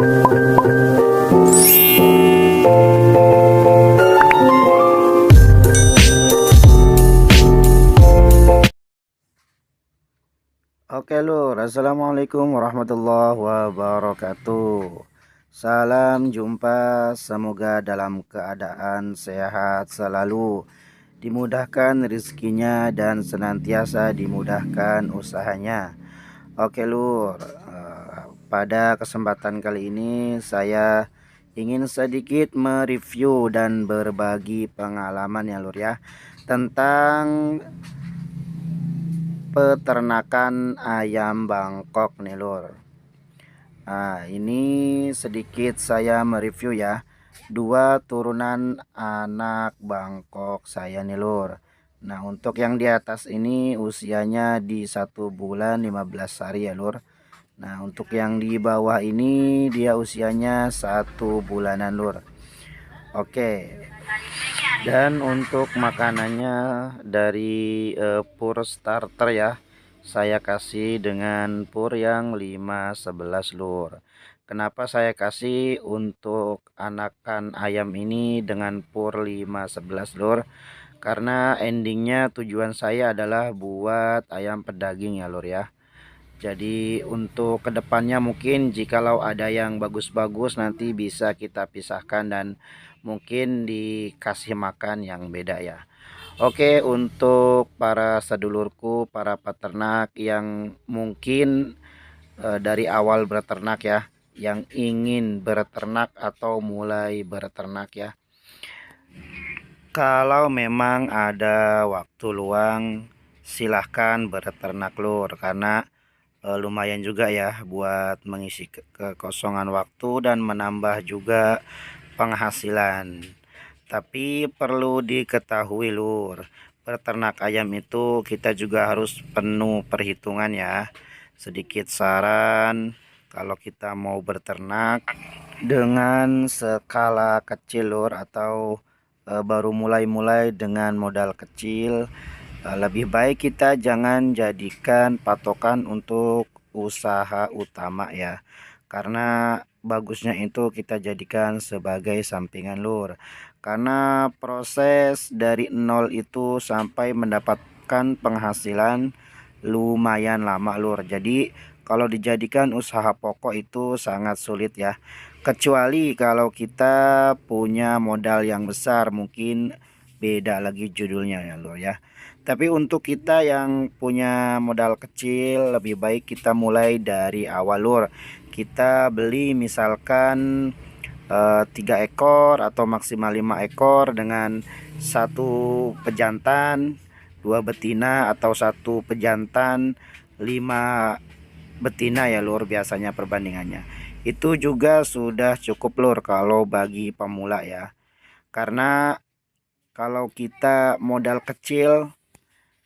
Oke lur, assalamualaikum warahmatullahi wabarakatuh. Salam jumpa, semoga dalam keadaan sehat selalu, dimudahkan rezekinya dan senantiasa dimudahkan usahanya. Oke lur, pada kesempatan kali ini saya ingin sedikit mereview dan berbagi pengalaman ya lur ya, tentang peternakan ayam Bangkok nih lur. Nah, ini sedikit saya mereview ya, dua turunan anak Bangkok saya nih lur. Nah, untuk yang di atas ini usianya di 1 bulan 15 hari ya lur. Nah, untuk yang di bawah ini dia usianya 1 bulanan lur. Oke. Dan untuk makanannya dari pur starter ya, saya kasih dengan pur yang 511 lur. Kenapa saya kasih untuk anakan ayam ini dengan pur 511 lur? Karena endingnya tujuan saya adalah buat ayam pedaging ya lur ya. Jadi untuk kedepannya mungkin jikalau ada yang bagus-bagus nanti bisa kita pisahkan dan mungkin dikasih makan yang beda ya. Oke, untuk para sedulurku, para peternak yang mungkin dari awal beternak ya, yang ingin beternak atau mulai beternak ya. Kalau memang ada waktu luang silahkan beternak lur, karena lumayan juga ya buat mengisi kekosongan waktu dan menambah juga penghasilan. Tapi perlu diketahui lur, peternak ayam itu kita juga harus penuh perhitungan ya. Sedikit saran, kalau kita mau beternak dengan skala kecil lur, atau baru mulai dengan modal kecil, lebih baik kita jangan jadikan patokan untuk usaha utama ya, karena bagusnya itu kita jadikan sebagai sampingan lur, karena proses dari nol itu sampai mendapatkan penghasilan lumayan lama lur. Jadi kalau dijadikan usaha pokok itu sangat sulit ya, kecuali kalau kita punya modal yang besar, mungkin beda lagi judulnya ya lur ya. Tapi untuk kita yang punya modal kecil, lebih baik kita mulai dari awal lur. Kita beli misalkan 3 ekor atau maksimal 5 ekor dengan satu pejantan, 2 betina, atau satu pejantan 5 betina ya lur, biasanya perbandingannya. Itu juga sudah cukup lur kalau bagi pemula ya. Karena kalau kita modal kecil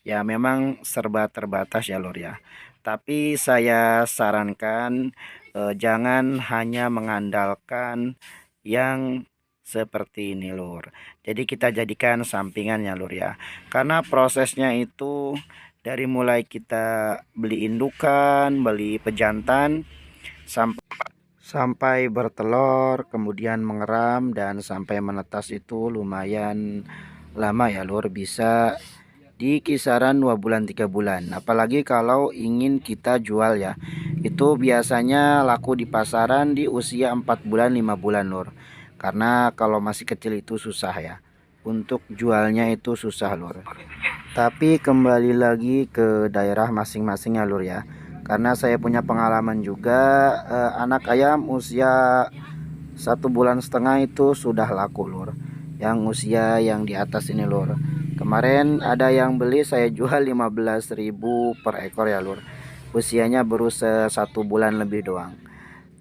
ya memang serba terbatas ya lur ya. Tapi saya sarankan jangan hanya mengandalkan yang seperti ini lur. Jadi kita jadikan sampingan ya lur ya. Karena prosesnya itu dari mulai kita beli indukan, beli pejantan, sampai bertelur, kemudian mengeram dan sampai menetas itu lumayan lama ya lur, bisa di kisaran 2 bulan 3 bulan. Apalagi kalau ingin kita jual ya, itu biasanya laku di pasaran di usia 4 bulan 5 bulan lur. Karena kalau masih kecil itu susah ya, untuk jualnya itu susah lur. Tapi kembali lagi ke daerah masing-masing ya lur ya, karena saya punya pengalaman juga, anak ayam usia 1,5 bulan itu sudah laku lur, yang usia yang di atas ini lur. Kemarin ada yang beli saya jual 15.000 per ekor ya lur, usianya baru 1 bulan lebih doang.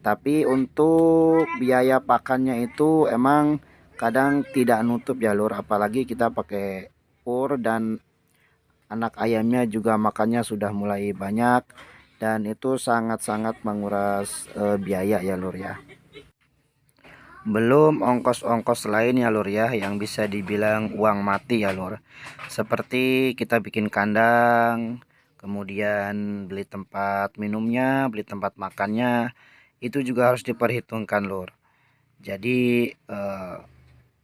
Tapi untuk biaya pakannya itu emang kadang tidak nutup ya lur, apalagi kita pakai pur dan anak ayamnya juga makannya sudah mulai banyak, dan itu sangat-sangat menguras biaya ya lur ya. Belum ongkos-ongkos lain ya lur ya, yang bisa dibilang uang mati ya lur, seperti kita bikin kandang, kemudian beli tempat minumnya, beli tempat makannya, itu juga harus diperhitungkan lur. Jadi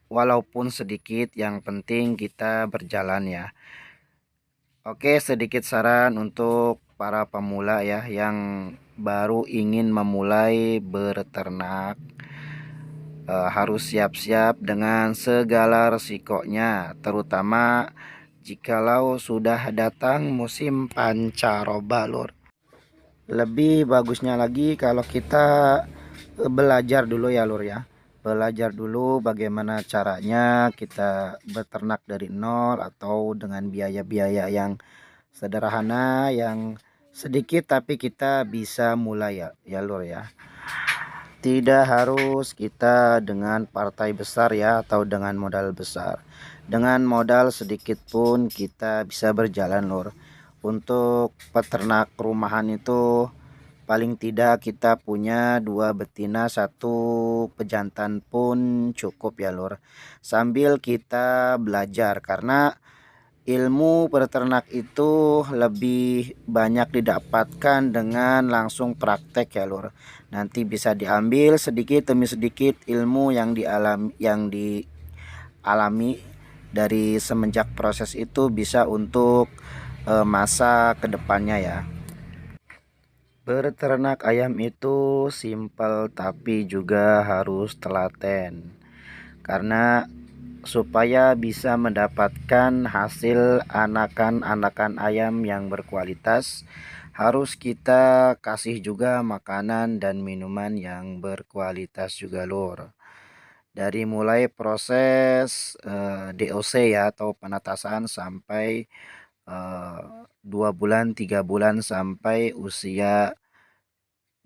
walaupun sedikit, yang penting kita berjalan ya. Oke, sedikit saran untuk para pemula ya yang baru ingin memulai beternak. Harus siap-siap dengan segala resikonya, terutama jikalau sudah datang musim pancaroba lur. Lebih bagusnya lagi kalau kita belajar dulu ya lur ya. Belajar dulu bagaimana caranya kita beternak dari nol atau dengan biaya-biaya yang sederhana, yang sedikit tapi kita bisa mulai ya lur ya. Tidak harus kita dengan partai besar ya atau dengan modal besar. Dengan modal sedikit pun kita bisa berjalan lur. Untuk peternak rumahan itu paling tidak kita punya 2 betina 1 pejantan pun cukup ya lur. Sambil kita belajar, karena ilmu peternak itu lebih banyak didapatkan dengan langsung praktek ya lur. Nanti bisa diambil sedikit demi sedikit ilmu yang dialami dari semenjak proses itu bisa untuk masa kedepannya ya. Beternak ayam itu simpel tapi juga harus telaten, karena supaya bisa mendapatkan hasil anakan ayam yang berkualitas, harus kita kasih juga makanan dan minuman yang berkualitas juga lur. Dari mulai proses DOC ya atau penetasan sampai 2 bulan 3 bulan sampai usia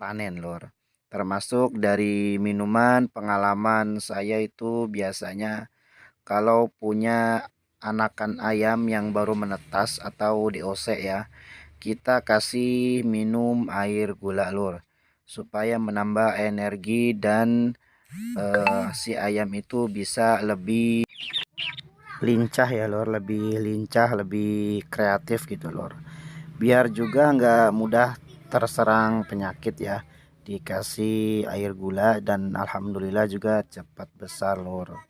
panen lur. Termasuk dari minuman, pengalaman saya itu biasanya kalau punya anakan ayam yang baru menetas atau DOC ya, kita kasih minum air gula lur, supaya menambah energi dan si ayam itu bisa lebih lincah ya lur, lebih lincah, lebih kreatif gitu lur. Biar juga nggak mudah terserang penyakit ya, dikasih air gula dan alhamdulillah juga cepat besar lur.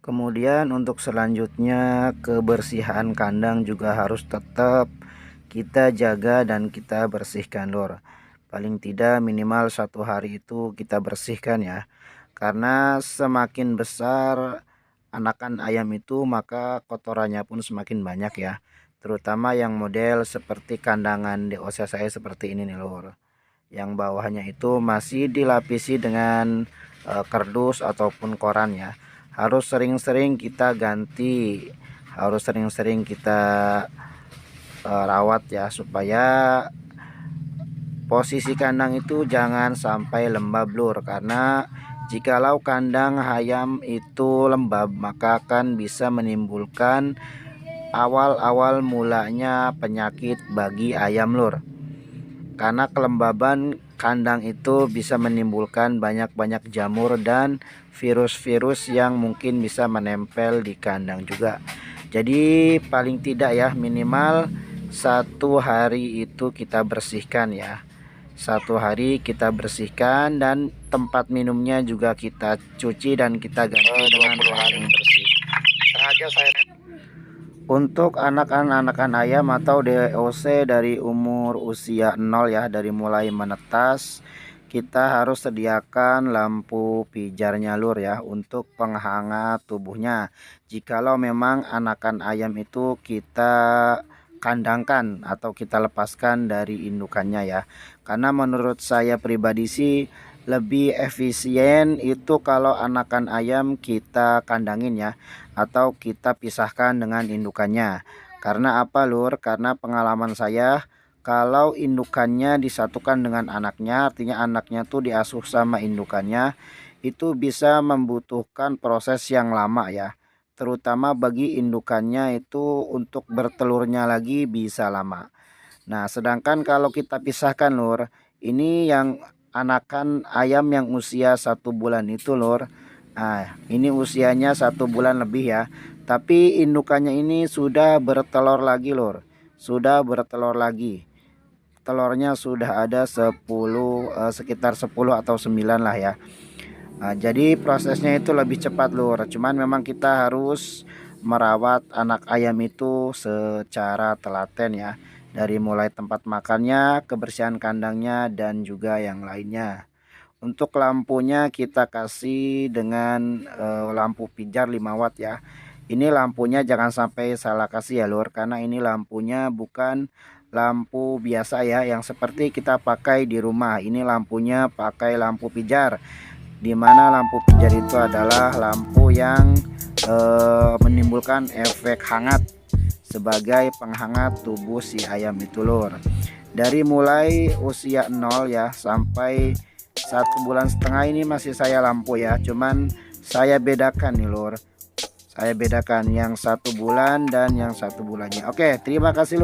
Kemudian untuk selanjutnya kebersihan kandang juga harus tetap kita jaga dan kita bersihkan lur. Paling tidak minimal 1 hari itu kita bersihkan ya. Karena semakin besar anakan ayam itu maka kotorannya pun semakin banyak ya. Terutama yang model seperti kandangan DOC saya seperti ini nih lur. Yang bawahnya itu masih dilapisi dengan kardus ataupun koran ya. Harus sering-sering kita ganti, harus sering-sering kita rawat ya, supaya posisi kandang itu jangan sampai lembab lur. Karena jikalau kandang ayam itu lembab maka akan bisa menimbulkan awal-awal mulanya penyakit bagi ayam lur. Karena kelembaban kandang itu bisa menimbulkan banyak-banyak jamur dan virus-virus yang mungkin bisa menempel di kandang juga. Jadi paling tidak ya minimal 1 hari itu kita bersihkan ya. 1 hari kita bersihkan dan tempat minumnya juga kita cuci dan kita ganti dengan air yang bersih. Sengaja saya untuk anakan ayam atau DOC dari umur usia 0 ya, dari mulai menetas, kita harus sediakan lampu pijarnya lur ya untuk penghangat tubuhnya. Jikalau memang anakan ayam itu kita kandangkan atau kita lepaskan dari indukannya ya. Karena menurut saya pribadi sih lebih efisien itu kalau anakan ayam kita kandangin ya, atau kita pisahkan dengan indukannya. Karena apa lur? Karena pengalaman saya, kalau indukannya disatukan dengan anaknya, artinya anaknya tuh diasuh sama indukannya, itu bisa membutuhkan proses yang lama ya. Terutama bagi indukannya itu untuk bertelurnya lagi bisa lama. Nah, sedangkan kalau kita pisahkan lur, ini yang anakan ayam yang usia 1 bulan itu lur. Nah, ini usianya 1 bulan lebih ya. Tapi indukannya ini sudah bertelur lagi lur. Sudah bertelur lagi. telurnya sudah ada 10, sekitar 10 atau 9 lah ya. Jadi prosesnya itu lebih cepat Lur, cuman memang kita harus merawat anak ayam itu secara telaten ya, dari mulai tempat makannya, kebersihan kandangnya, dan juga yang lainnya. Untuk lampunya kita kasih dengan lampu pijar 5 watt ya. Ini lampunya jangan sampai salah kasih ya Lur, karena ini lampunya bukan lampu biasa ya yang seperti kita pakai di rumah. Ini lampunya pakai lampu pijar, dimana lampu pijar itu adalah lampu yang menimbulkan efek hangat sebagai penghangat tubuh si ayam itu Lur. Dari mulai usia 0 ya sampai 1,5 bulan ini masih saya lampu ya, cuman saya bedakan nih Lur, saya bedakan yang 1 bulan dan yang 1 bulannya. Oke, terima kasih Lur.